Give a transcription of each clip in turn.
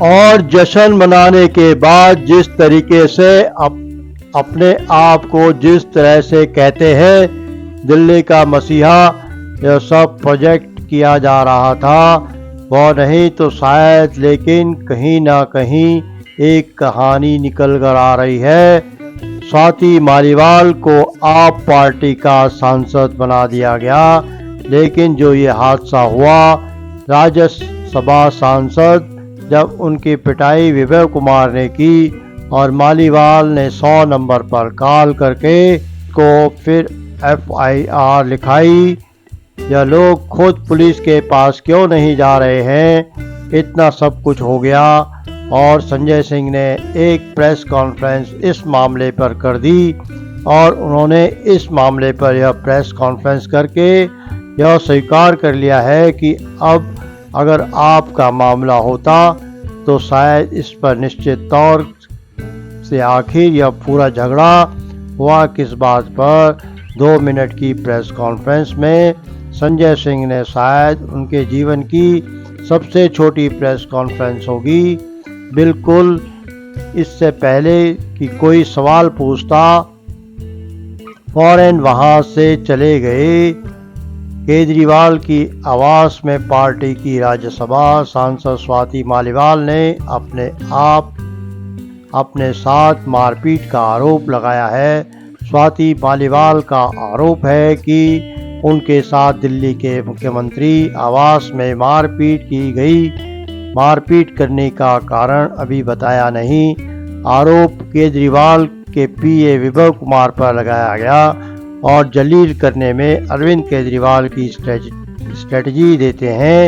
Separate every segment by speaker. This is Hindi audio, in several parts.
Speaker 1: और जश्न मनाने के बाद जिस तरीके से अपने आप को जिस तरह से कहते हैं दिल्ली का मसीहा, यह सब प्रोजेक्ट किया जा रहा था वो नहीं तो शायद, लेकिन कहीं ना कहीं एक कहानी निकल कर आ रही है। स्वाति मालीवाल को आप पार्टी का सांसद बना दिया गया, लेकिन जो ये हादसा हुआ, राज्यसभा सांसद जब उनकी पिटाई विभव कुमार ने की और मालीवाल ने 100 नंबर पर कॉल करके को फिर FIR लिखाई, यह लोग खुद पुलिस के पास क्यों नहीं जा रहे हैं, इतना सब कुछ हो गया। और संजय सिंह ने एक प्रेस कॉन्फ्रेंस इस मामले पर कर दी और उन्होंने इस मामले पर यह प्रेस कॉन्फ्रेंस करके यह स्वीकार कर लिया है कि अब अगर आपका मामला होता तो शायद इस पर निश्चित तौर से आखिर यह पूरा झगड़ा हुआ किस बात पर। 2 मिनट की प्रेस कॉन्फ्रेंस में संजय सिंह ने शायद उनके जीवन की सबसे छोटी प्रेस कॉन्फ्रेंस होगी। बिल्कुल इससे पहले कि कोई सवाल पूछता फौरन वहां से चले गए। केजरीवाल की आवास में पार्टी की राज्यसभा सांसद स्वाति मालीवाल ने अपने साथ मारपीट का आरोप लगाया है। स्वाति मालीवाल का आरोप है कि उनके साथ दिल्ली के मुख्यमंत्री आवास में मारपीट की गई। मारपीट करने का कारण अभी बताया नहीं। आरोप केजरीवाल के PA विभव कुमार पर लगाया गया और जलील करने में अरविंद केजरीवाल की स्ट्रेटजी देते हैं।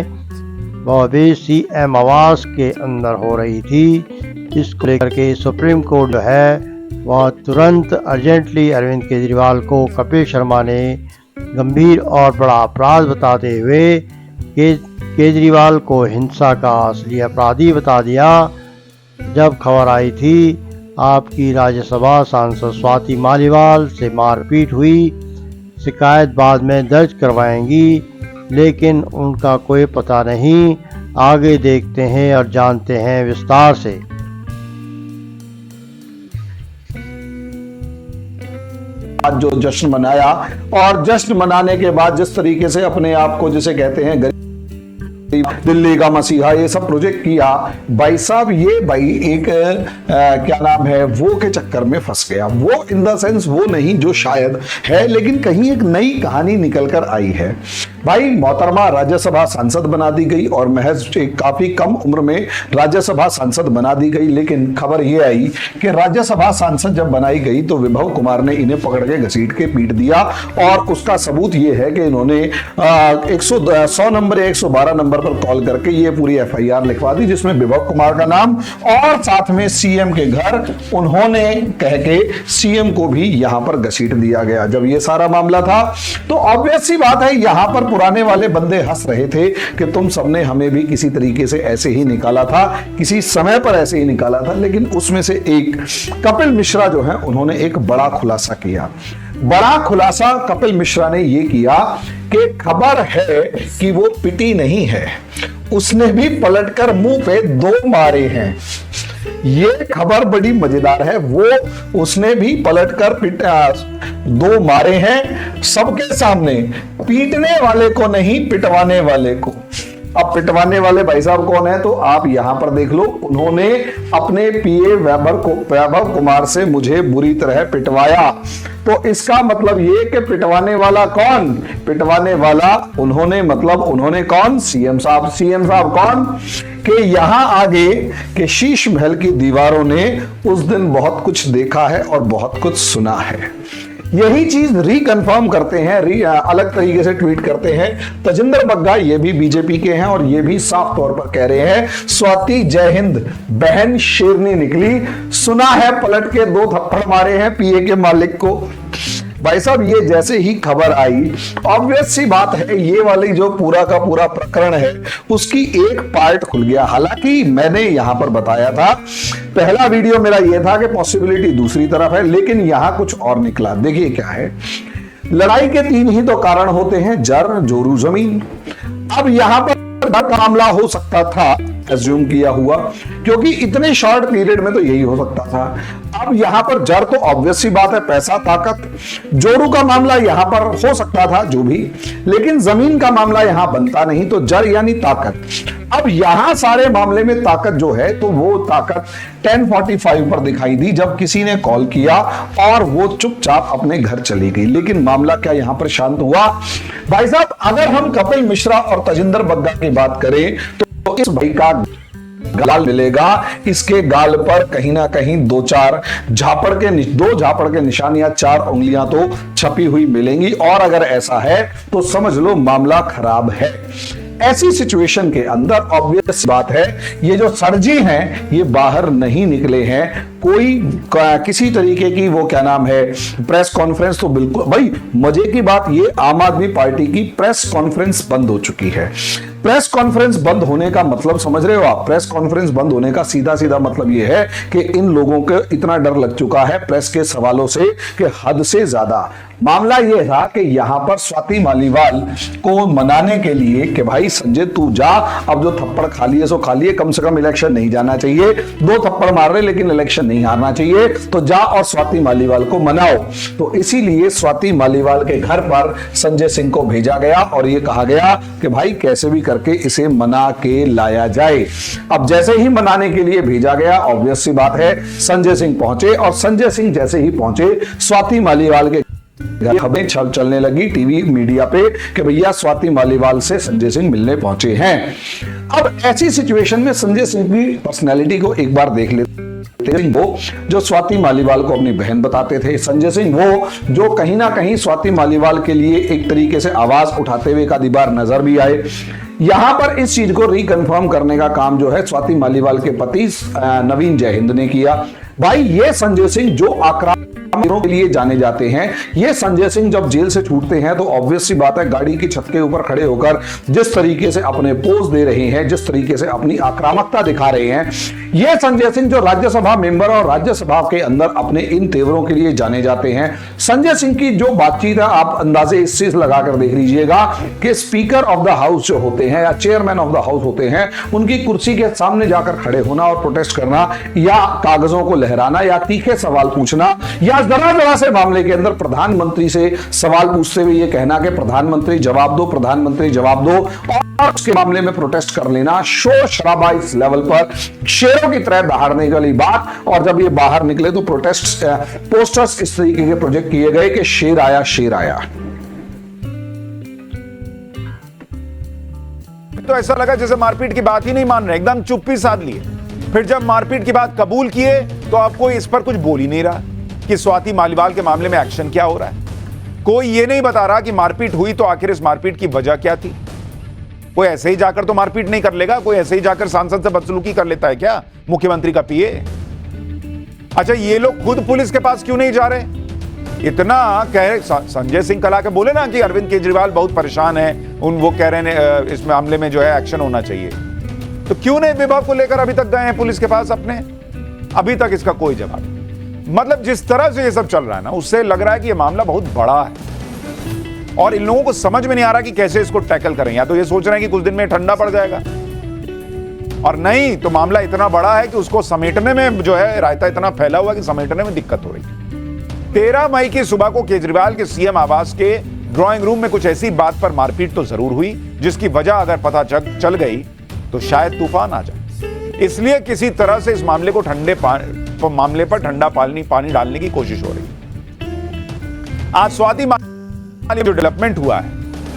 Speaker 1: वह भी CM आवास के अंदर हो रही थी। इसको लेकर के सुप्रीम कोर्ट जो है वह तुरंत अर्जेंटली अरविंद केजरीवाल को कपिल शर्मा ने गंभीर और बड़ा अपराध बताते हुए केजरीवाल को हिंसा का असली अपराधी बता दिया। जब खबर आई थी आपकी राज्यसभा सांसद स्वाति मालीवाल से मारपीट हुई, शिकायत बाद में दर्ज करवाएंगी, लेकिन उनका कोई पता नहीं। आगे देखते हैं और जानते हैं विस्तार से।
Speaker 2: आज जो जश्न मनाया और जश्न मनाने के बाद जिस तरीके से अपने आप को जिसे कहते हैं दिल्ली का मसीहा ये सब प्रोजेक्ट किया, भाई साहब ये भाई एक क्या नाम है वो के चक्कर में फंस गया। वो इन द सेंस वो नहीं जो शायद है, लेकिन कहीं एक नई कहानी निकल कर आई है। भाई मोहतरमा राज्यसभा सांसद बना दी गई और महज काफी कम उम्र में राज्यसभा सांसद बना दी गई। लेकिन खबर ये आई कि राज्यसभा सांसद जब बनाई गई तो विभव कुमार ने इन्हें पकड़ के घसीट के पीट दिया और उसका सबूत ये है कि इन्होंने 100 नंबर या 112 नंबर पर कॉल करके ये पूरी FIR लिखवा दी, जिसमें विभव कुमार का नाम और साथ में CM के घर उन्होंने कह के CM को भी यहां पर घसीट दिया गया। जब ये सारा मामला था तो ऑब्वियस सी बात है यहां पर पुराने वाले बंदे हंस रहे थे कि तुम सबने हमें भी किसी तरीके से ऐसे ही निकाला था, किसी समय पर ऐसे ही निकाला था। लेकिन उसमें से एक कपिल मिश्रा जो है उन्होंने एक बड़ा खुलासा किया। बड़ा खुलासा कपिल मिश्रा ने यह किया कि खबर है कि वो पिटी नहीं है, उसने भी पलटकर मुंह पे 2 मारे हैं। ये खबर बड़ी मजेदार है। वो उसने भी पलटकर 2 मारे हैं सबके सामने, पीटने वाले को नहीं, पिटवाने वाले को। अब पिटवाने वाले भाई साहब कौन है तो आप यहां पर देख लो। उन्होंने अपने PA वैभव कुमार से मुझे बुरी तरह पिटवाया। तो इसका मतलब ये कि पिटवाने वाला कौन? पिटवाने वाला उन्होंने कौन? CM साहब। CM साहब कौन? कि यहां आगे के शीश महल की दीवारों ने उस दिन बहुत कुछ देखा है और बहुत कुछ सुना है। यही चीज रिकन्फर्म करते हैं, अलग तरीके से ट्वीट करते हैं तजिंदर बग्गा। ये भी BJP के हैं और ये भी साफ तौर पर कह रहे हैं स्वाति जय हिंद, बहन शेरनी निकली। सुना है पलट के 2 थप्पड़ मारे हैं PA के मालिक को। भाई साहब ये जैसे ही खबर आई, ऑब्वियस सी बात है ये वाली जो पूरा का पूरा प्रकरण है उसकी एक पार्ट खुल गया। हालांकि मैंने यहां पर बताया था, पहला वीडियो मेरा यह था कि पॉसिबिलिटी दूसरी तरफ है, लेकिन यहां कुछ और निकला। देखिए क्या है, लड़ाई के 3 ही तो कारण होते हैं, जर, जोरू, जमीन। अब यहां पर का मामला हो सकता था एज्यूम किया हुआ, क्योंकि इतने शॉर्ट पीरियड में तो यही हो सकता था। अब यहां पर जड़ तो ऑब्वियस सी बात है, पैसा ताकत। जोरू का मामला यहां पर हो सकता था जो भी, लेकिन जमीन का मामला यहां बनता नहीं, तो जड़ यानी ताकत। अब यहां सारे मामले में ताकत जो है, तो वो ताकत 10:45 पर दिखाई दी जब किसी ने कॉल किया और वो चुपचाप अपने घर चली गई। लेकिन मामला क्या यहां पर शांत हुआ? भाई साहब, अगर हम कपिल मिश्रा और तजिंदर बग्गा की बात करें तो इस भाई का गाल मिलेगा, इसके गाल पर कहीं ना कहीं दो झापड़ के निशान या 4 उंगलियां तो छपी हुई मिलेंगी, और अगर ऐसा है तो समझ लो मामला खराब है। ऐसी सिचुएशन के अंदर ऑब्वियस बात है, ये जो सरजी हैं ये बाहर नहीं निकले हैं। कोई किसी तरीके की वो क्या नाम है प्रेस कॉन्फ्रेंस, तो बिल्कुल भाई मजे की बात, ये आम आदमी पार्टी की प्रेस कॉन्फ्रेंस बंद हो चुकी है। प्रेस कॉन्फ्रेंस बंद होने का मतलब समझ रहे हो आप? प्रेस कॉन्फ्रेंस बंद होने का सीधा सीधा मतलब यह है कि इन लोगों को इतना डर लग चुका है प्रेस के सवालों से कि हद से ज्यादा। मामला यह था कि यहां पर स्वाति मालीवाल को मनाने के लिए कि भाई संजय तू जा, अब जो थप्पड़ खा लिए सो खा लिए, कम से कम इलेक्शन नहीं जाना चाहिए। 2 थप्पड़ मार रहे लेकिन इलेक्शन नहीं हारना चाहिए, तो जा और स्वाति मालीवाल को मनाओ। तो इसीलिए स्वाति मालीवाल के घर पर संजय सिंह को भेजा गया और यह कहा गया कि भाई कैसे भी करके इसे मना के लाया जाए। अब जैसे ही मनाने के लिए भेजा गया, ऑब्वियस सी बात है संजय सिंह पहुंचे, और संजय सिंह जैसे ही पहुंचे स्वाति मालीवाल के खबरें चलने लगी टीवी मीडिया पे कि भैया स्वाति मालीवाल से संजय सिंह मिलने पहुंचे हैं। अब ऐसी सिचुएशन में संजय सिंह की पर्सनैलिटी को एक बार देख लेते। वो जो स्वाति मालीवाल को अपनी बहन बताते थे, संजय सिंह वो जो कहीं ना कहीं स्वाति मालीवाल के लिए एक तरीके से आवाज उठाते हुए का बार नजर भी आए। यहां पर इस चीज को रिकन्फर्म करने का काम जो है स्वाति मालीवाल के पति नवीन जयहिंद ने किया। भाई ये संजय सिंह जो आक्रामकों के लिए जाने जाते हैं, ये संजय सिंह जब जेल से छूटते हैं तो ऑब्वियस सी बात है गाड़ी की छत के ऊपर खड़े होकर जिस तरीके से अपने पोज दे रहे हैं, जिस तरीके से अपनी आक्रामकता दिखा रहे हैं, ये संजय सिंह जो राज्यसभा मेंबर और राज्यसभा के अंदर अपने इन तेवरों के लिए जाने जाते हैं। संजय सिंह की जो बातचीत है आप अंदाजे इस चीज लगाकर देख लीजिएगा कि स्पीकर ऑफ द हाउस जो होते हैं या चेयरमैन ऑफ द हाउस होते हैं, उनकी कुर्सी के सामने जाकर खड़े होना और प्रोटेस्ट करना या कागजों को लहराना या तीखे सवाल पूछना या जरा से मामले के अंदर प्रधानमंत्री से सवाल पूछते हुए ये कहना कि प्रधानमंत्री जवाब दो, प्रधानमंत्री जवाब दो, और उसके मामले में प्रोटेस्ट कर लेना, शोर शराबा इस लेवल पर शेरों की तरह दहाड़ने वाली बात। और जब ये बाहर निकले तो प्रोटेस्ट पोस्टर्स इस तरीके के प्रोजेक्ट किए गए कि शेर आया शेर आया।
Speaker 3: तो ऐसा लगा जैसे मारपीट की बात ही नहीं मान रहे, एकदम चुप्पी साध लिए। फिर जब मारपीट की बात कबूल किए तो आपको इस पर कुछ बोल ही नहीं रहा कि स्वाति मालीवाल के मामले में एक्शन क्या हो रहा है। कोई ये नहीं बता रहा कि मारपीट हुई तो आखिर इस मारपीट की वजह क्या थी। कोई ऐसे ही जाकर तो मारपीट नहीं कर लेगा, कोई ऐसे ही जाकर सांसद से बदसलूकी कर लेता है क्या मुख्यमंत्री का पीए? अच्छा, ये लोग खुद पुलिस के पास क्यों नहीं जा रहे? इतना कह रहे संजय सिंह कल आके बोले ना कि अरविंद केजरीवाल बहुत परेशान है, वो कह रहे हैं इस मामले में जो है एक्शन होना चाहिए, तो क्यों नहीं विभाग को लेकर अभी तक गए हैं पुलिस के पास अपने? अभी तक इसका कोई जवाब नहीं। मतलब जिस तरह से ये सब चल रहा है ना, उससे लग रहा है कि ये मामला बहुत बड़ा है और इन लोगों को समझ में नहीं आ रहा कि कैसे इसको टैकल करें। या तो ये सोच रहे हैं कि कुछ दिन में ठंडा पड़ जाएगा, और नहीं तो मामला इतना बड़ा है कि उसको समेटने में जो है रायता इतना फैला हुआ कि समेटने में दिक्कत हो रही है। 13 मई की सुबह को केजरीवाल के सीएम आवास के ड्राइंग रूम में कुछ ऐसी बात पर मारपीट तो जरूर हुई जिसकी वजह अगर पता चल गई तो शायद तूफान आ जाए। इसलिए किसी तरह से इस मामले को मामले पर ठंडा पानी डालने की कोशिश हो रही। आज स्वाति मालीवाल जो डेवलपमेंट हुआ है,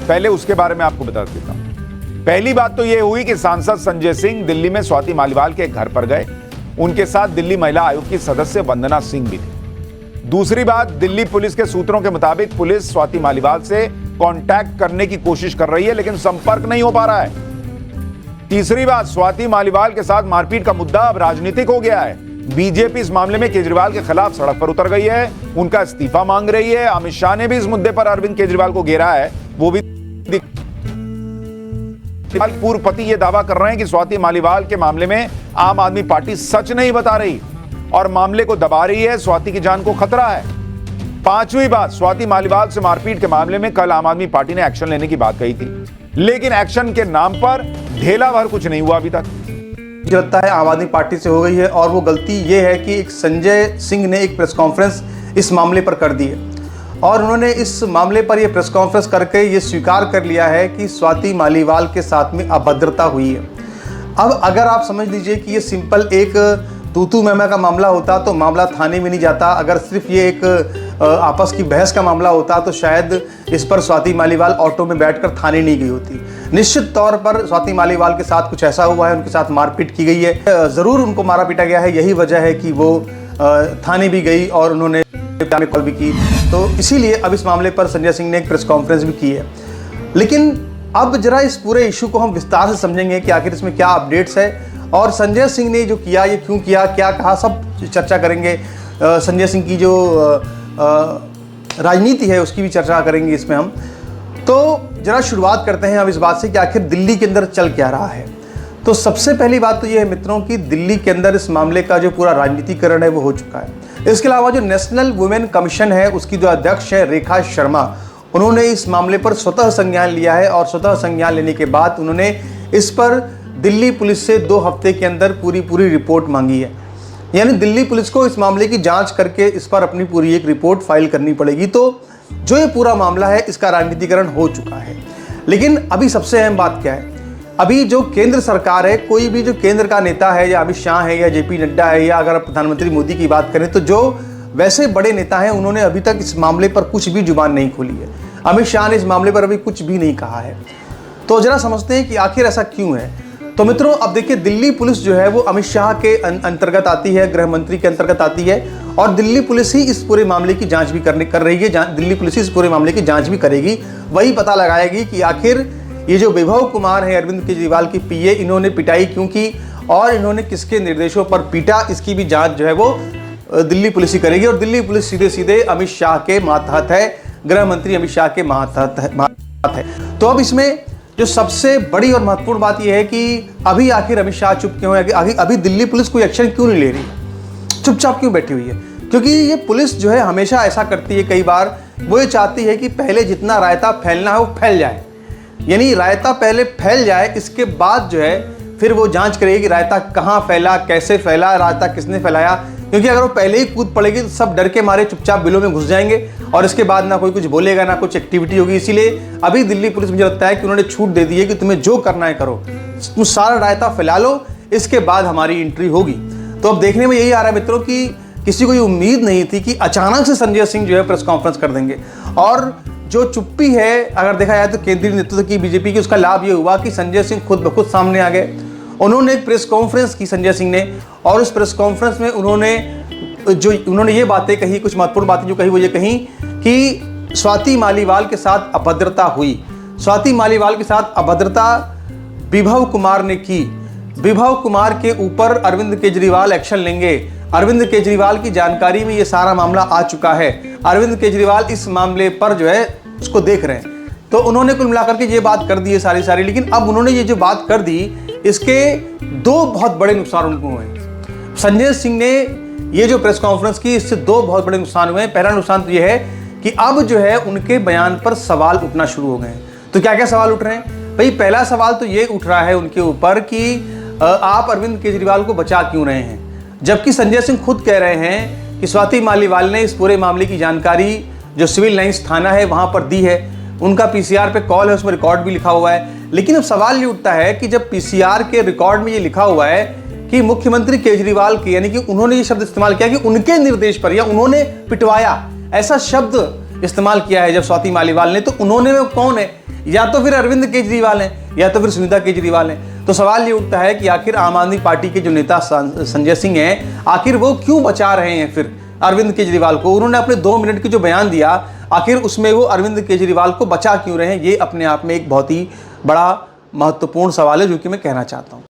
Speaker 3: पहले उसके बारे में आपको बता देता हूं। पहली बात तो यह हुई कि सांसद संजय सिंह दिल्ली में स्वाति मालीवाल के घर पर गए, उनके साथ दिल्ली महिला आयोग की सदस्य वंदना सिंह भी थी। दूसरी बात, दिल्ली पुलिस के सूत्रों के मुताबिक पुलिस स्वाति मालीवाल से कांटेक्ट करने की कोशिश कर रही है लेकिन संपर्क नहीं हो पा रहा है। तीसरी बात, स्वाति मालीवाल के साथ मारपीट का मुद्दा अब राजनीतिक हो गया है। बीजेपी इस मामले में केजरीवाल के खिलाफ सड़क पर उतर गई है, उनका इस्तीफा मांग रही है। अमित शाह ने भी इस मुद्दे पर अरविंद केजरीवाल को घेरा है। वो भी पूर्व पति ये दावा कर रहे हैं कि स्वाति मालीवाल के मामले में आम आदमी पार्टी सच नहीं बता रही और मामले को दबा रही है, स्वाति की जान को खतरा है। पांचवी बात, स्वाति मालीवाल से मारपीट के मामले में कल आम आदमी पार्टी ने एक्शन लेने की बात कही थी, लेकिन एक्शन के नाम पर ढेला भर कुछ नहीं हुआ अभी तक।
Speaker 4: मुझे लगता है आम आदमी पार्टी से हो गई है, और वो गलती ये है कि एक संजय सिंह ने एक प्रेस कॉन्फ्रेंस इस मामले पर कर दी है, और उन्होंने इस मामले पर ये प्रेस कॉन्फ्रेंस करके ये स्वीकार कर लिया है कि स्वाति मालीवाल के साथ में अभद्रता हुई है। अब अगर आप समझ लीजिए कि ये सिंपल एक तू मैमा का मामला होता तो मामला थाने में नहीं जाता, अगर सिर्फ ये एक आपस की बहस का मामला होता तो शायद इस पर स्वाति मालीवाल ऑटो में बैठकर थाने नहीं गई होती। निश्चित तौर पर स्वाति मालीवाल के साथ कुछ ऐसा हुआ है, उनके साथ मारपीट की गई है, ज़रूर उनको मारा पीटा गया है, यही वजह है कि वो थाने भी गई और उन्होंने कॉल भी की। तो इसीलिए अब इस मामले पर संजय सिंह ने एक प्रेस कॉन्फ्रेंस भी की है। लेकिन अब जरा इस पूरे इशू को हम विस्तार से समझेंगे कि आखिर इसमें क्या अपडेट्स है, और संजय सिंह ने जो किया ये क्यों किया, क्या कहा, सब चर्चा करेंगे। संजय सिंह की जो राजनीति है उसकी भी चर्चा करेंगे इसमें हम। तो जरा शुरुआत करते हैं अब इस बात से कि आखिर दिल्ली के अंदर चल क्या रहा है। तो सबसे पहली बात तो ये है मित्रों कि दिल्ली के अंदर इस मामले का जो पूरा राजनीतिकरण है वो हो चुका है। इसके अलावा जो नेशनल वुमेन कमीशन है उसकी जो अध्यक्ष है रेखा शर्मा, उन्होंने इस मामले पर स्वतः संज्ञान लिया है, और स्वतः संज्ञान लेने के बाद उन्होंने इस पर दिल्ली पुलिस से 2 हफ्ते के अंदर पूरी रिपोर्ट मांगी है। यानी दिल्ली पुलिस को इस मामले की जांच करके इस पर अपनी पूरी एक रिपोर्ट फाइल करनी पड़ेगी। तो जो ये पूरा मामला है इसका राजनीतिकरण हो चुका है। लेकिन अभी सबसे अहम बात क्या है, अभी जो केंद्र सरकार है, कोई भी जो केंद्र का नेता है, या अमित शाह है, या जेपी नड्डा है, या अगर प्रधानमंत्री मोदी की बात करें तो जो वैसे बड़े नेता हैं उन्होंने अभी तक इस मामले पर कुछ भी जुबान नहीं खोली है। अमित शाह ने इस मामले पर अभी कुछ भी नहीं कहा है। तो जरा समझते हैं कि आखिर ऐसा क्यों है। तो मित्रों अब देखिए, दिल्ली पुलिस जो है वो अमित शाह के अंतर्गत आती है, गृह मंत्री के अंतर्गत आती है, और दिल्ली पुलिस ही इस पूरे मामले की जांच भी कर रही है। दिल्ली पुलिस ही इस पूरे मामले की जांच भी करेगी, वही पता लगाएगी कि आखिर ये जो विभव कुमार है अरविंद केजरीवाल की पीए, इन्होंने पिटाई क्यों की और इन्होंने किसके निर्देशों पर पीटा, इसकी भी जांच जो है वो दिल्ली पुलिस ही करेगी। और दिल्ली पुलिस सीधे सीधे अमित शाह के मातहत है, गृह मंत्री अमित शाह के मातहत है। तो अब इसमें जो सबसे बड़ी और महत्वपूर्ण बात यह है कि अभी आखिर अमित शाह चुप क्यों है, अभी दिल्ली पुलिस कोई एक्शन क्यों नहीं ले रही, चुपचाप क्यों बैठी हुई है। क्योंकि ये पुलिस जो है हमेशा ऐसा करती है, कई बार वो ये चाहती है कि पहले जितना रायता फैलना है वो फैल जाए, यानी रायता पहले फैल जाए, इसके बाद जो है फिर वो जांच करेगी कि रायता कहाँ फैला, कैसे फैला, रायता किसने फैलाया। क्योंकि अगर वो पहले ही कूद पड़ेगी तो सब डर के मारे चुपचाप बिलों में घुस जाएंगे, और इसके बाद ना कोई कुछ बोलेगा, ना कुछ एक्टिविटी होगी। इसीलिए अभी दिल्ली पुलिस, मुझे लगता है कि उन्होंने छूट दे दी है कि तुम्हें जो करना है करो, तुम सारा रायता फैला लो, इसके बाद हमारी एंट्री होगी। तो अब देखने में यही आ रहा है मित्रों कि किसी को ये उम्मीद नहीं थी कि अचानक से संजय सिंह जो है प्रेस कॉन्फ्रेंस कर देंगे। और जो चुप्पी है, अगर देखा जाए तो केंद्रीय नेतृत्व की बीजेपी की, उसका लाभ ये हुआ कि संजय सिंह खुद ब खुद सामने आ गए। उन्होंने एक प्रेस कॉन्फ्रेंस की संजय सिंह ने, और उस प्रेस कॉन्फ्रेंस में उन्होंने ये बातें कही, कुछ महत्वपूर्ण बातें जो कही वो ये कही कि स्वाति मालीवाल के साथ अभद्रता हुई। स्वाति मालीवाल के साथ अभद्रता विभव कुमार ने की। विभव कुमार के ऊपर अरविंद केजरीवाल एक्शन लेंगे। अरविंद केजरीवाल की जानकारी में ये सारा मामला आ चुका है। अरविंद केजरीवाल इस मामले पर जो है उसको देख रहे हैं। तो उन्होंने कुल मिलाकर के ये बात कर दी है सारी। लेकिन अब उन्होंने ये जो बात कर दी, इसके 2 बहुत बड़े नुकसान उनको हुए। संजय सिंह ने ये जो प्रेस कॉन्फ्रेंस की, इससे 2 बहुत बड़े नुकसान हुए हैं। पहला नुकसान तो ये है कि अब जो है उनके बयान पर सवाल उठना शुरू हो गए हैं। तो क्या क्या सवाल उठ रहे हैं भाई? पहला सवाल तो ये उठ रहा है उनके ऊपर कि आप अरविंद केजरीवाल को बचा क्यों रहे हैं, जबकि संजय सिंह खुद कह रहे हैं कि स्वाति मालीवाल ने इस पूरे मामले की जानकारी जो सिविल लाइंस थाना है वहां पर दी है। उनका पीसीआर पे कॉल है, उसमें रिकॉर्ड भी लिखा हुआ है। लेकिन अब सवाल ये उठता है कि जब पीसीआर के रिकॉर्ड में ये लिखा हुआ है कि मुख्यमंत्री केजरीवाल की, यानी कि उन्होंने ये शब्द इस्तेमाल किया कि उनके निर्देश पर, या उन्होंने पिटवाया, ऐसा शब्द इस्तेमाल किया है जब स्वाति मालीवाल ने, तो उन्होंने वो कौन है? या तो फिर अरविंद केजरीवाल हैं, या तो फिर सुनीता केजरीवाल हैं। तो सवाल ये उठता है कि आखिर आम आदमी पार्टी के जो नेता संजय सिंह हैं, आखिर वो क्यों बचा रहे हैं फिर अरविंद केजरीवाल को? उन्होंने अपने 2 मिनट की जो बयान दिया, आखिर उसमें वो अरविंद केजरीवाल को बचा क्यों रहे हैं? ये अपने आप में एक बहुत ही बड़ा महत्वपूर्ण सवाल है जो कि मैं कहना चाहता हूँ।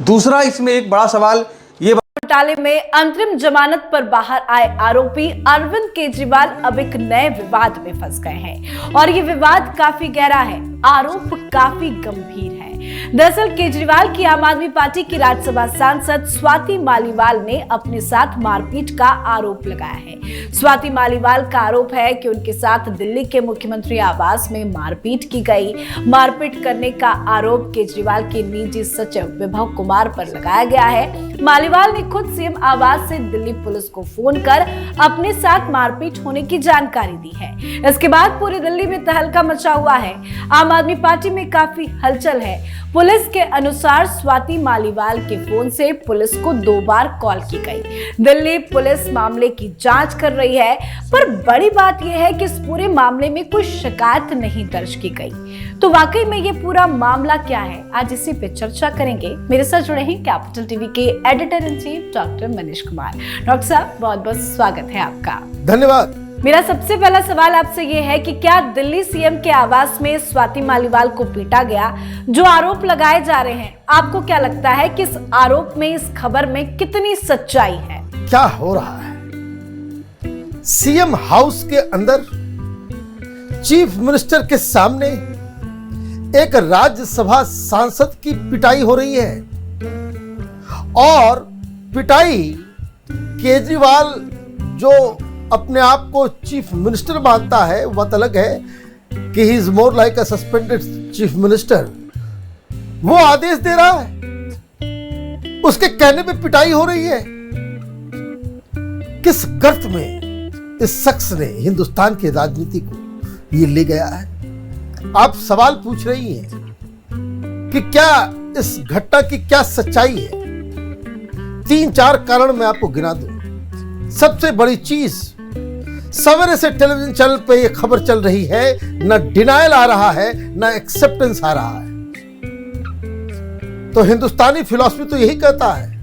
Speaker 4: दूसरा इसमें एक बड़ा सवाल ये,
Speaker 5: घोटाले में अंतरिम जमानत पर बाहर आए आरोपी अरविंद केजरीवाल अब एक नए विवाद में फंस गए हैं, और ये विवाद काफी गहरा है, आरोप काफी गंभीर है। दरअसल केजरीवाल की आम आदमी पार्टी की राज्यसभा सांसद स्वाति मालीवाल ने अपने साथ मारपीट का आरोप लगाया है। स्वाति मालीवाल का आरोप है कि उनके साथ दिल्ली के मुख्यमंत्री आवास में मारपीट की गई। मारपीट करने का आरोप केजरीवाल के निजी सचिव विभव कुमार पर लगाया गया है। मालीवाल ने खुद सीएम आवास से दिल्ली पुलिस को फोन कर अपने साथ मारपीट होने की जानकारी दी है। इसके बाद पूरी दिल्ली में तहलका मचा हुआ है। आम आदमी पार्टी में काफी हलचल है। पुलिस के अनुसार स्वाति मालीवाल के फोन से पुलिस को 2 बार कॉल की गई। दिल्ली पुलिस मामले की जांच कर रही है, पर बड़ी बात यह है कि इस पूरे मामले में कोई शिकायत नहीं दर्ज की गई। तो वाकई में ये पूरा मामला क्या है, आज इसी पे चर्चा करेंगे। मेरे साथ जुड़े हैं कैपिटल टीवी के editor in chief doctor Manish Kumar. Doctor साहब, बहुत बहुत स्वागत है आपका।
Speaker 6: धन्यवाद।
Speaker 5: मेरा सबसे पहला सवाल आपसे ये है कि क्या दिल्ली सीएम के आवास में स्वाति मालीवाल को पीटा गया, जो आरोप लगाए जा रहे हैं, आपको क्या लगता है कि इस आरोप में, इस खबर में कितनी सच्चाई है?
Speaker 6: क्या हो रहा है? सीएम हाउस के अंदर चीफ मिनिस्टर के सामने एक राज्यसभा सांसद की पिटाई हो रही है, और पिटाई केजरीवाल जो अपने आप को चीफ मिनिस्टर मानता है, वह अलग है कि he is more like a suspended chief minister, वो आदेश दे रहा है, उसके कहने पे पिटाई हो रही है। किस गर्त में इस शख्स ने हिंदुस्तान की राजनीति को ये ले गया है? आप सवाल पूछ रही हैं कि क्या इस घटना की क्या सच्चाई है? 3-4 कारण मैं आपको गिना दूं। सबसे बड़ी चीज, सवेरे से टेलीविजन चैनल पे ये खबर चल रही है, न डिनायल आ रहा है, न एक्सेप्टेंस आ रहा है। तो हिंदुस्तानी फिलॉसफी तो यही कहता है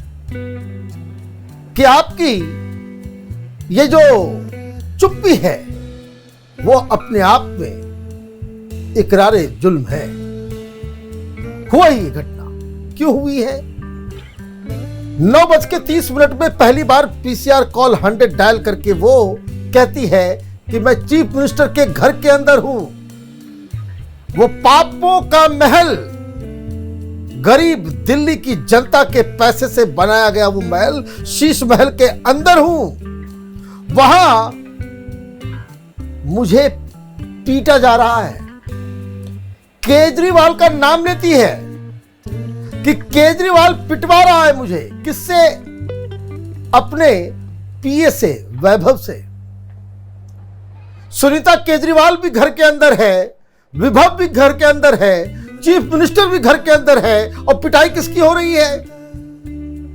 Speaker 6: कि आपकी ये जो चुप्पी है वो अपने आप में इकरारे जुल्म है। हुआ ही ये घटना क्यों हुई है? 9:30 में पहली बार पीसीआर कॉल 100 डायल करके वो कहती है कि मैं चीफ मिनिस्टर के घर के अंदर हूं। वो पापों का महल, गरीब दिल्ली की जनता के पैसे से बनाया गया वो महल, शीश महल के अंदर हूं। वहां मुझे पीटा जा रहा है। केजरीवाल का नाम लेती है कि केजरीवाल पिटवा रहा है मुझे। किससे? अपने पीए से, वैभव से। सुनीता केजरीवाल भी घर के अंदर है, विभव भी घर के अंदर है, चीफ मिनिस्टर भी घर के अंदर है, और पिटाई किसकी हो रही है?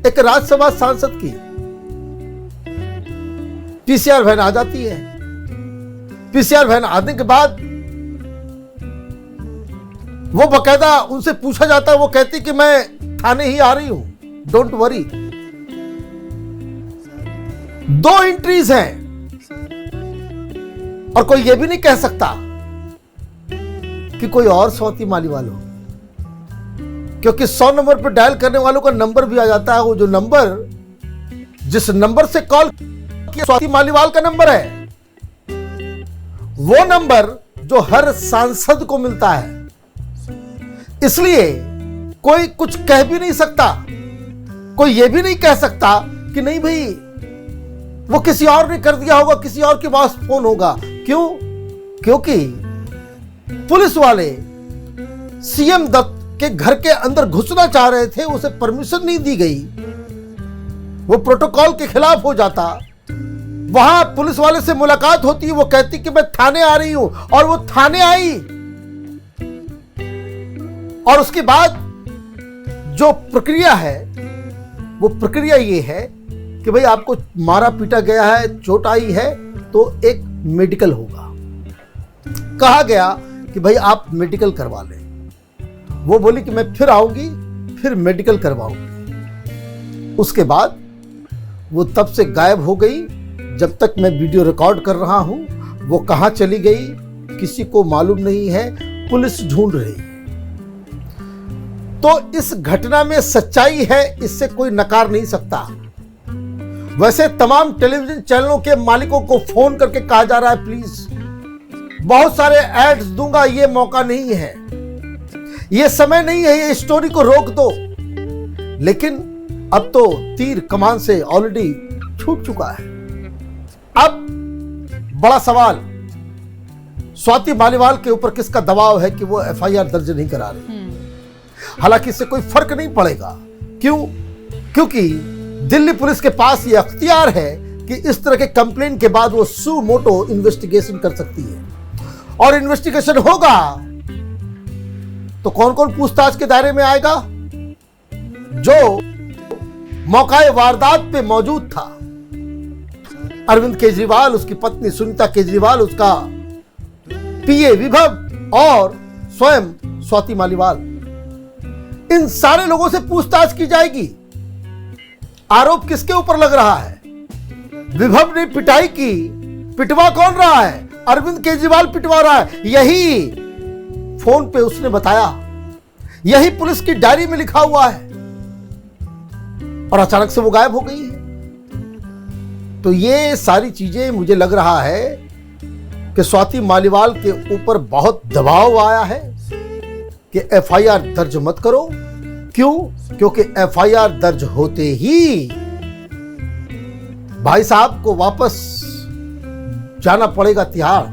Speaker 6: एक राज्यसभा सांसद की। पीसीआर वैन आ जाती है। पीसीआर वैन आने के बाद वो बकायदा उनसे पूछा जाता है, वो कहती कि मैं थाने ही आ रही हूं, डोंट वरी। 2 एंट्रीज हैं, और कोई ये भी नहीं कह सकता कि कोई और स्वाति मालीवाल हो, क्योंकि 100 नंबर पर डायल करने वालों का नंबर भी आ जाता है। वो जो नंबर, जिस नंबर से कॉल किया, स्वाति मालीवाल का नंबर है। वो नंबर जो हर सांसद को मिलता है। इसलिए कोई कुछ कह भी नहीं सकता। कोई ये भी नहीं कह सकता कि नहीं भाई वो किसी और ने कर दिया होगा, किसी और के पास फोन होगा। क्यों? क्योंकि पुलिस वाले सीएम दत्त के घर के अंदर घुसना चाह रहे थे, उसे परमिशन नहीं दी गई। वो प्रोटोकॉल के खिलाफ हो जाता। वहां पुलिस वाले से मुलाकात होती, वो कहती कि मैं थाने आ रही हूं, और वो थाने आई। और उसके बाद जो प्रक्रिया है, वो प्रक्रिया ये है कि भाई आपको मारा पीटा गया है, चोट आई है, तो एक मेडिकल होगा। कहा गया कि भाई आप मेडिकल करवा लें। वो बोली कि मैं फिर आऊंगी, फिर मेडिकल करवाऊंगी। उसके बाद वो तब से गायब हो गई। जब तक मैं वीडियो रिकॉर्ड कर रहा हूं, वो कहां चली गई किसी को मालूम नहीं है, पुलिस ढूंढ रही है। तो इस घटना में सच्चाई है, इससे कोई नकार नहीं सकता। वैसे तमाम टेलीविजन चैनलों के मालिकों को फोन करके कहा जा रहा है प्लीज, बहुत सारे एड्स दूंगा, ये मौका नहीं है। ये समय नहीं है, ये स्टोरी को रोक दो। लेकिन अब तो तीर कमान से ऑलरेडी छूट चुका है। अब बड़ा सवाल स्वाति मालीवाल के ऊपर किसका दबाव है कि वो एफआईआर दर्ज नहीं करा रही। हालांकि इससे कोई फर्क नहीं पड़ेगा। क्यों? क्योंकि दिल्ली पुलिस के पास ये अख्तियार है कि इस तरह के कंप्लेंट के बाद वो सू मोटो इन्वेस्टिगेशन कर सकती है, और इन्वेस्टिगेशन होगा तो कौन कौन पूछताछ के दायरे में आएगा? जो मौकाए वारदात पे मौजूद था, अरविंद केजरीवाल, उसकी पत्नी सुनीता केजरीवाल, उसका पीए विभव और स्वयं स्वाति मालीवाल, इन सारे लोगों से पूछताछ की जाएगी। आरोप किसके ऊपर लग रहा है? विभव ने पिटाई की, पिटवा कौन रहा है? अरविंद केजरीवाल पिटवा रहा है। यही फोन पे उसने बताया, यही पुलिस की डायरी में लिखा हुआ है, और अचानक से वो गायब हो गई है। तो ये सारी चीजें मुझे लग रहा है कि स्वाति मालीवाल के ऊपर बहुत दबाव आया है कि एफआईआर दर्ज मत करो। क्यों? क्योंकि एफआईआर दर्ज होते ही भाई साहब को वापस जाना पड़ेगा तिहाड़,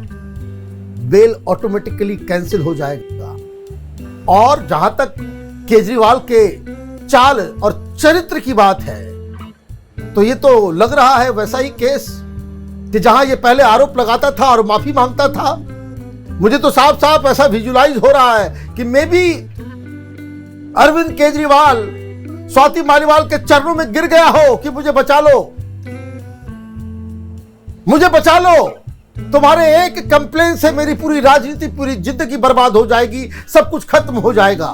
Speaker 6: बेल ऑटोमेटिकली कैंसिल हो जाएगा। और जहां तक केजरीवाल के चाल और चरित्र की बात है, तो ये तो लग रहा है वैसा ही केस कि जहां ये पहले आरोप लगाता था और माफी मांगता था। मुझे तो साफ साफ ऐसा विजुलाइज हो रहा है कि मे बी अरविंद केजरीवाल स्वाति मालीवाल के चरणों में गिर गया हो कि मुझे बचा लो, मुझे बचा लो, तुम्हारे एक कंप्लेन से मेरी पूरी राजनीति, पूरी जिंदगी बर्बाद हो जाएगी, सब कुछ खत्म हो जाएगा।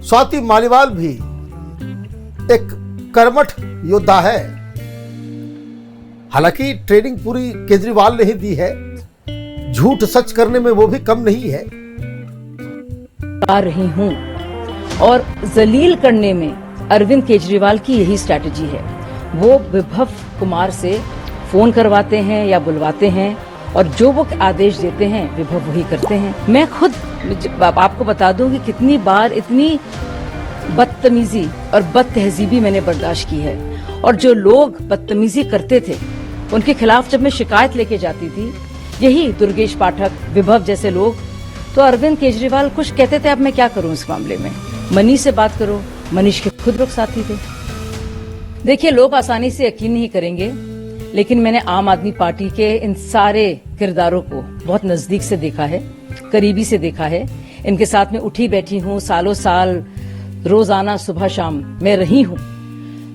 Speaker 6: स्वाति मालीवाल भी एक कर्मठ योद्धा है। हालांकि ट्रेनिंग पूरी केजरीवाल ने ही दी है, झूठ सच करने में वो भी कम नहीं है।
Speaker 7: आ रही हूं, और जलील करने में अरविंद केजरीवाल की यही स्ट्रैटेजी है। वो विभव कुमार से फोन करवाते हैं या बुलवाते हैं, और जो वो आदेश देते हैं विभव वही करते हैं। मैं खुद आपको बता दूं कि कितनी बार इतनी बदतमीजी और बदतहजीबी मैंने बर्दाश्त की है, और जो लोग बदतमीजी करते थे उनके खिलाफ जब मैं शिकायत लेके जाती थी, यही दुर्गेश पाठक, विभव जैसे लोग, तो अरविंद केजरीवाल कुछ कहते थे अब मैं क्या करूं इस मामले में, मनीष से बात करो। मनीष के खुद लोग साथी थे। देखिए, लोग आसानी से यकीन नहीं करेंगे, लेकिन मैंने आम आदमी पार्टी के इन सारे किरदारों को बहुत नजदीक से देखा है, करीबी से देखा है। इनके साथ में उठी बैठी हूँ, सालों साल रोजाना सुबह शाम मैं रही हूँ।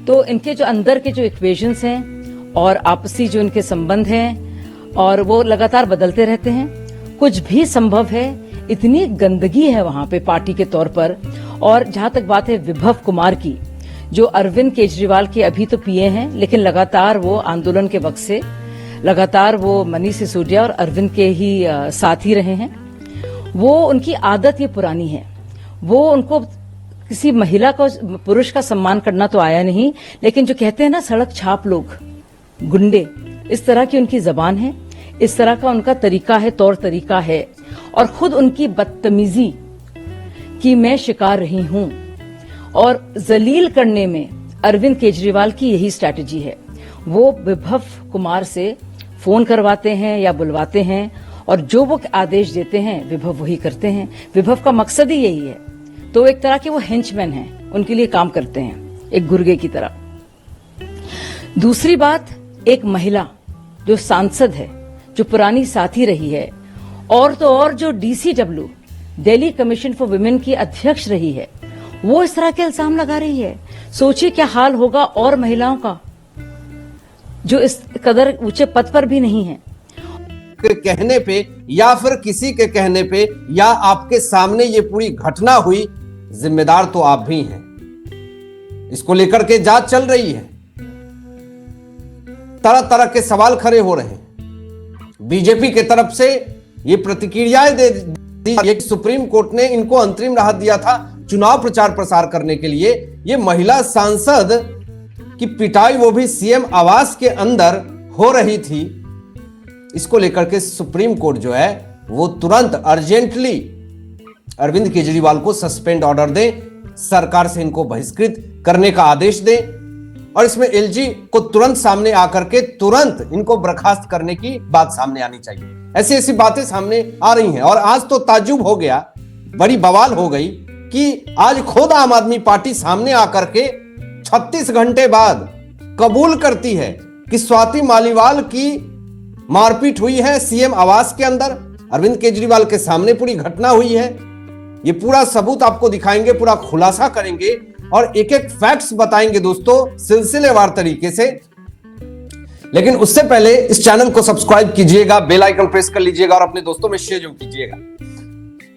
Speaker 7: तो इनके जो अंदर के जो इक्वेशंस हैं और आपसी जो इनके संबंध हैं, और वो लगातार बदलते रहते हैं। कुछ भी संभव है, इतनी गंदगी है वहां पे पार्टी के तौर पर। और जहां तक बात है विभव कुमार की, जो अरविंद केजरीवाल के अभी तो पीए हैं, लेकिन लगातार वो आंदोलन के वक्त से लगातार वो मनीष सिसोदिया और अरविंद के ही साथ ही रहे हैं। वो उनकी आदत ये पुरानी है, वो उनको किसी महिला को, पुरुष का सम्मान करना तो आया नहीं, लेकिन जो कहते हैं ना सड़क छाप लोग, गुंडे, इस तरह की उनकी जबान है, इस तरह का उनका तरीका है, तौर तरीका है। और खुद उनकी बदतमीजी की मैं शिकार रही हूं, और जलील करने में अरविंद केजरीवाल की यही स्ट्रैटेजी है। वो विभव कुमार से फोन करवाते हैं या बुलवाते हैं, और जो वो आदेश देते हैं विभव वही करते हैं। विभव का मकसद ही यही है। तो एक तरह के वो हेंचमैन हैं, उनके लिए काम करते हैं, एक गुर्गे की तरह। दूसरी बात, एक महिला जो सांसद है, जो पुरानी साथी रही है, और तो और जो DCW, Delhi commission for women की अध्यक्ष रही है, वो इस तरह के इल्जाम लगा रही है। सोचिए क्या हाल होगा और महिलाओं का जो इस कदर ऊंचे पद पर भी नहीं है।
Speaker 8: के कहने पे या फिर किसी के कहने पे या आपके सामने ये पूरी घटना हुई, जिम्मेदार तो आप भी हैं। इसको लेकर के जांच चल रही है, तरह तरह के सवाल खड़े हो रहे हैं। बीजेपी के तरफ से ये प्रतिक्रियाएं दे दी, सुप्रीम कोर्ट ने इनको अंतरिम राहत दिया था चुनाव प्रचार प्रसार करने के लिए। ये महिला सांसद की पिटाई, वो भी सीएम आवास के अंदर हो रही थी। इसको लेकर के सुप्रीम कोर्ट जो है वो तुरंत अर्जेंटली अरविंद केजरीवाल को सस्पेंड ऑर्डर दें, सरकार से इनको बहिष्कृत करने का आदेश दें और इसमें एलजी को तुरंत सामने आकर के तुरंत इनको बर्खास्त करने की बात सामने आनी चाहिए। ऐसी ऐसी बातें सामने आ रही हैं और आज तो ताज्जुब हो गया, बड़ी बवाल हो गई कि आज खुद आम आदमी पार्टी सामने आकर के 36 घंटे बाद कबूल करती है कि स्वाति मालीवाल की मारपीट हुई है सीएम आवास के अंदर। अरविंद केजरीवाल के सामने पूरी घटना हुई है। ये पूरा सबूत आपको दिखाएंगे, पूरा खुलासा करेंगे और एक एक फैक्ट्स बताएंगे दोस्तों सिलसिलेवार तरीके से। लेकिन उससे पहले इस चैनल को सब्सक्राइब कीजिएगा, बेल आइकन प्रेस कर लीजिएगा और अपने दोस्तों में शेयर जरूर कीजिएगा।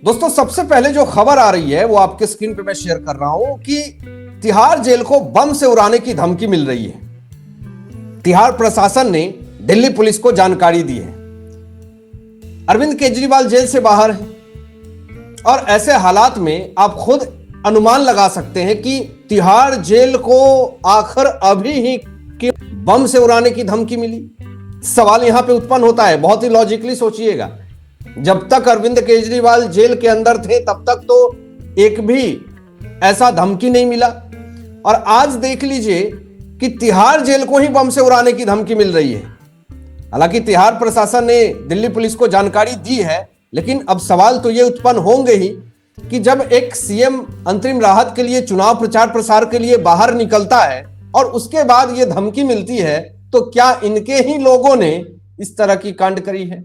Speaker 8: दोस्तों सबसे पहले जो खबर आ रही है वो आपके स्क्रीन पे मैं शेयर कर रहा हूं कि तिहाड़ जेल को बम से उड़ाने की धमकी मिल रही है। तिहाड़ प्रशासन ने दिल्ली पुलिस को जानकारी दी है। अरविंद केजरीवाल जेल से बाहर है और ऐसे हालात में आप खुद अनुमान लगा सकते हैं कि तिहाड़ जेल को आखिर अभी ही बम से उड़ाने की धमकी मिली। सवाल यहां पे उत्पन्न होता है, बहुत ही लॉजिकली सोचिएगा। जब तक अरविंद केजरीवाल जेल के अंदर थे तब तक तो एक भी ऐसा धमकी नहीं मिला और आज देख लीजिए कि तिहाड़ जेल को ही बम से उड़ाने की धमकी मिल रही है। हालांकि तिहाड़ प्रशासन ने दिल्ली पुलिस को जानकारी दी है, लेकिन अब सवाल तो ये उत्पन्न होंगे ही कि जब एक सीएम अंतरिम राहत के लिए चुनाव प्रचार प्रसार के लिए बाहर निकलता है और उसके बाद ये धमकी मिलती है तो क्या इनके ही लोगों ने इस तरह की कांड करी है?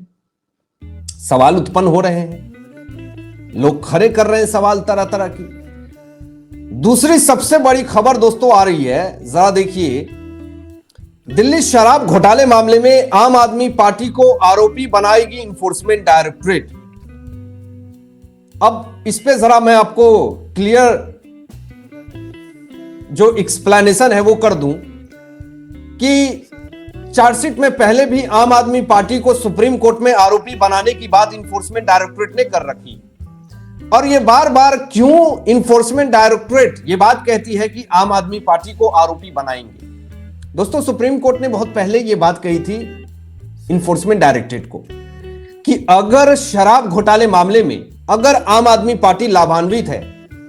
Speaker 8: सवाल उत्पन्न हो रहे हैं, लोग खड़े कर रहे हैं सवाल तरह तरह की। दूसरी सबसे बड़ी खबर दोस्तों आ रही है, जरा देखिए। दिल्ली शराब घोटाले मामले में आम आदमी पार्टी को आरोपी बनाएगी इन्फोर्समेंट डायरेक्टरेट। अब इस पे जरा मैं आपको क्लियर जो एक्सप्लेनेशन है वो कर दूं कि चार्जशीट में पहले भी आम आदमी पार्टी को सुप्रीम कोर्ट में आरोपी बनाने की बात इन्फोर्समेंट डायरेक्टरेट ने कर रखी और ये बार बार क्यों इन्फोर्समेंट डायरेक्टरेट ये बात कहती है कि आम आदमी पार्टी को आरोपी बनाएंगे। दोस्तों सुप्रीम कोर्ट ने बहुत पहले ये बात कही थी इन्फोर्समेंट डायरेक्टरेट को कि अगर शराब घोटाले मामले में अगर आम आदमी पार्टी लाभान्वित है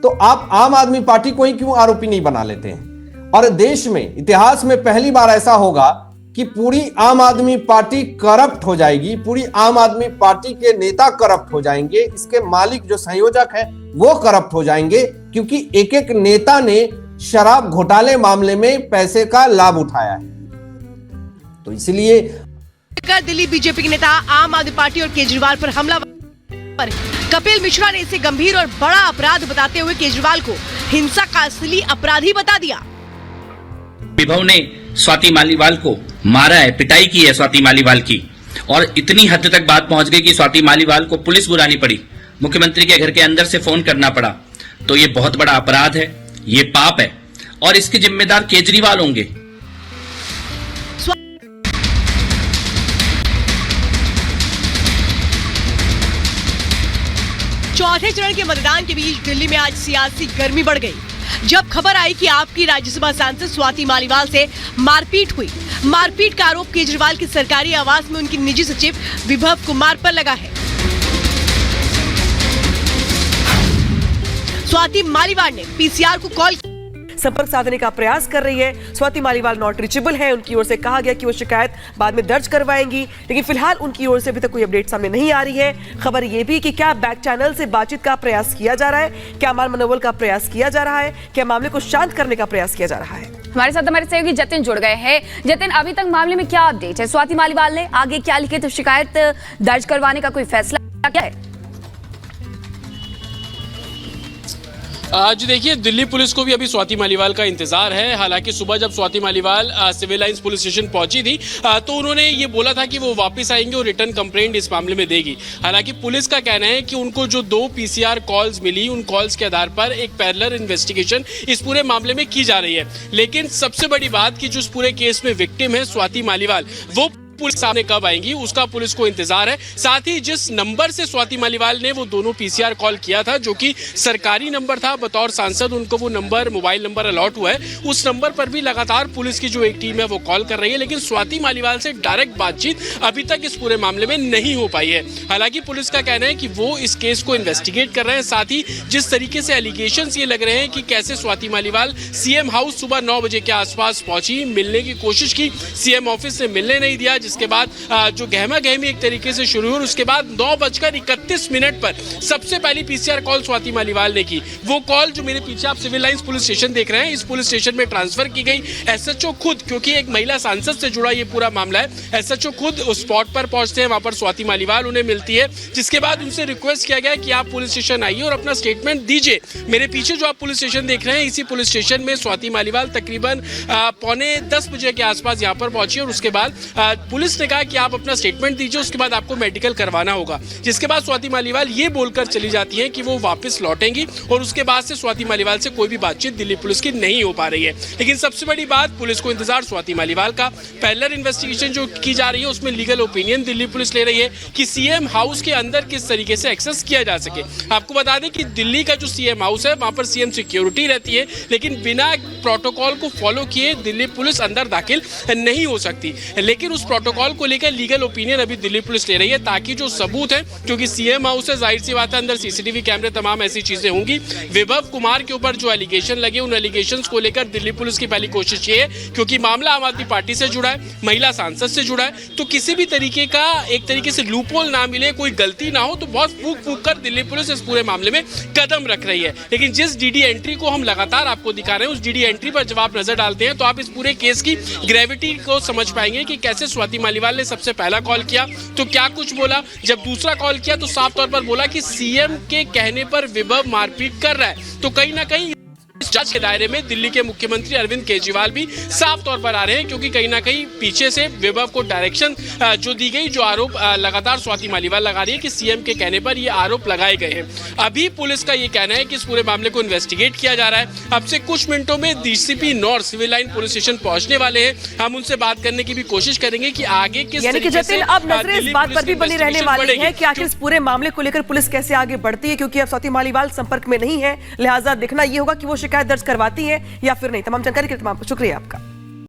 Speaker 8: तो आप आम आदमी पार्टी को ही क्यों आरोपी नहीं बना लेते हैं। और देश में इतिहास में पहली बार ऐसा होगा कि पूरी आम आदमी पार्टी करप्ट हो जाएगी, पूरी आम आदमी पार्टी के नेता करप्ट हो जाएंगे, इसके मालिक जो संयोजक है वो करप्ट हो जाएंगे, क्योंकि एक एक नेता ने शराब घोटाले मामले में पैसे का लाभ उठाया है। तो इसलिए
Speaker 9: दिल्ली बीजेपी के नेता आम आदमी पार्टी और केजरीवाल पर हमला पर कपिल मिश्रा ने इसे गंभीर और बड़ा अपराध बताते हुए केजरीवाल को हिंसा का असली अपराधी बता दिया।
Speaker 10: विभव ने स्वाति मालीवाल को मारा है, पिटाई की है स्वाति मालीवाल की, और इतनी हद तक बात पहुंच गई कि स्वाति मालीवाल को पुलिस बुलानी पड़ी, मुख्यमंत्री के घर के अंदर से फोन करना पड़ा। तो ये बहुत बड़ा अपराध है, ये पाप है और इसके जिम्मेदार केजरीवाल होंगे।
Speaker 9: चौथे चरण के मतदान के बीच दिल्ली में आज सियासी गर्मी बढ़ गई जब खबर आई कि आपकी राज्यसभा सांसद स्वाति मालीवाल से मारपीट हुई। मारपीट का आरोप केजरीवाल की सरकारी आवास में उनकी निजी सचिव विभव कुमार पर लगा है। स्वाति मालीवाल ने पीसीआर को कॉल
Speaker 11: संपर्क साधने का प्रयास कर रही है। स्वाति मालीवाल नॉट रीचेबल है, उनकी ओर से कहा गया कि वो शिकायत बाद में दर्ज करवाएंगी, लेकिन फिलहाल उनकी ओर से अभी तक कोई अपडेट सामने नहीं आ रही है। खबर ये भी कि क्या बैक चैनल से बातचीत का प्रयास किया जा रहा है, क्या मान मनोबल का प्रयास किया जा रहा है, क्या मामले को शांत करने का प्रयास किया जा रहा है।
Speaker 12: हमारे साथ हमारे सहयोगी जतिन जुड़ गए हैं। जतिन, अभी तक मामले में क्या अपडेट है? स्वाति मालीवाल ने आगे क्या लिखे, तो शिकायत दर्ज करवाने का कोई फैसला क्या है?
Speaker 13: आज देखिए दिल्ली पुलिस को भी अभी स्वाति मालीवाल का इंतजार है। हालांकि सुबह जब Swati Maliwal civil lines police station पहुंची थी तो उन्होंने ये बोला था कि वो वापस आएंगे और रिटर्न कंप्लेंट इस मामले में देगी। हालांकि पुलिस का कहना है कि उनको जो 2 पीसीआर कॉल्स मिली, उन कॉल्स के आधार पर एक पैरेलल इन्वेस्टिगेशन इस पूरे मामले में की जा रही है। लेकिन सबसे बड़ी बात कि जो इस पूरे केस में विक्टिम है स्वाति मालीवाल, वो पुलिस सामने कब आएंगी उसका पुलिस को इंतजार है। साथ ही जिस नंबर से स्वाति मालीवाल ने वो दोनों पीसीआर कॉल किया था, जो कि सरकारी नंबर था, बतौर सांसद उनको वो नंबर, मोबाइल नंबर अलॉट हुआ है, उस नंबर पर भी लगातार पुलिस की जो एक टीम है वो कॉल कर रही है, लेकिन स्वाति मालीवाल से डायरेक्ट बातचीत अभी तक इस पूरे मामले में नहीं हो पाई है। हालांकि पुलिस का कहना है कि वो इस केस को इन्वेस्टिगेट कर रहे हैं। साथ ही जिस तरीके से एलिगेशंस ये लग रहे हैं कि कैसे स्वाति मालीवाल सीएम हाउस सुबह 9 बजे के आसपास पहुंची, मिलने की कोशिश की, सीएम ऑफिस से मिलने नहीं दिया, जिसके बाद जो गहमा गहमी एक तरीके से शुरू हुई। उसके बाद 9:31 पर सबसे पहली पीसीआर कॉल स्वाति मालीवाल ने की। वो कॉल जो मेरे पीछे आप सिविल लाइंस पुलिस स्टेशन देख रहे हैं, इस पुलिस स्टेशन में ट्रांसफर की गई। एसएचओ खुद, क्योंकि एक महिला सांसद से जुड़ा ये पूरा मामला है, एसएचओ खुद उस स्पॉट पर पहुंचते हैं, वहां पर स्वाति मालीवाल उन्हें मिलती है, जिसके बाद उनसे रिक्वेस्ट किया गया कि आप पुलिस स्टेशन आइए और अपना स्टेटमेंट दीजिए। मेरे पीछे जो आप पुलिस स्टेशन देख रहे हैं, इसी पुलिस स्टेशन में स्वाति मालीवाल तकरीबन 9:45 बजे के आसपास यहाँ पर पहुंची और उसके बाद पुलिस ने कहा कि आप अपना स्टेटमेंट दीजिए, उसके बाद आपको मेडिकल करवाना होगा। जिसके बाद स्वाति मालीवाल ये बोलकर चली जाती है कि वो वापस लौटेंगी और उसके बाद से स्वाति मालीवाल से कोई भी बातचीत दिल्ली पुलिस की नहीं हो पा रही है। लेकिन सबसे बड़ी बात, पुलिस को इंतजार स्वाति मालीवाल का। पैरेलल इन्वेस्टिगेशन जो की जा रही है उसमें लीगल ओपिनियन दिल्ली पुलिस ले रही है कि सीएम हाउस के अंदर किस तरीके से एक्सेस किया जा सके। आपको बता दें कि दिल्ली का जो सीएम हाउस है वहां पर सीएम सिक्योरिटी रहती है, लेकिन बिना प्रोटोकॉल को फॉलो किए दिल्ली पुलिस अंदर दाखिल नहीं हो सकती। लेकिन उस प्रोटोकॉल को लेकर लीगल ओपिनियन अभी दिल्ली पुलिस ले रही है, ताकि जो सबूत है, क्योंकि सीएम हाउस है, जाहिर सी बात है अंदर सीसीटीवी कैमरे, तमाम ऐसी चीजें होंगी। विभव कुमार के ऊपर जो एलिगेशन लगे, उन एलिगेशंस को लेकर दिल्ली पुलिस की पहली कोशिश ये है, क्योंकि मामला आम आदमी पार्टी से जुड़ा है, महिला सांसद से जुड़ा है, तो किसी भी तरीके का एक तरीके से लूपहोल ना मिले, कोई गलती ना हो, तो बहुत फूक फूक कर दिल्ली पुलिस इस पूरे मामले में कदम रख रही है। लेकिन जिस डीडी एंट्री को हम लगातार आपको दिखा रहे हैं, उस डीडी एंट्री पर जब आप नजर डालते हैं तो आप इस पूरे केस की ग्रेविटी को समझ पाएंगे कि कैसे स्वाति मालीवाल ने सबसे पहला कॉल किया तो क्या कुछ बोला, जब दूसरा कॉल किया तो साफ तौर पर बोला कि सीएम के कहने पर विभव मारपीट कर रहा है। तो कहीं ना कहीं इस जांच के दायरे में दिल्ली के मुख्यमंत्री अरविंद केजरीवाल भी साफ तौर पर आ रहे हैं, क्योंकि कहीं ना कहीं पीछे से विभव को डायरेक्शन जो दी गई, जो आरोप लगातार स्वाति मालीवाल लगा रही है कि सीएम के कहने पर ये आरोप लगाए गए हैं। अभी पुलिस का ये कहना है कि इस पूरे मामले को इन्वेस्टिगेट किया जा रहा है। अब से कुछ मिनटों में DCP north civil line police station पहुंचने वाले हैं। हम उनसे बात करने की भी कोशिश करेंगे कि आगे किस तरीके से
Speaker 11: अब नजरें इस बात पर भी बनी रहने वाली है कि आखिर इस पूरे मामले को लेकर पुलिस कैसे आगे बढ़ती है, क्योंकि अब स्वाति मालीवाल संपर्क में नहीं है, लिहाजा देखना यह होगा कि वो शिकायत दर्ज करवाती है या फिर नहीं। तमाम जानकारी के लिए शुक्रिया आपका।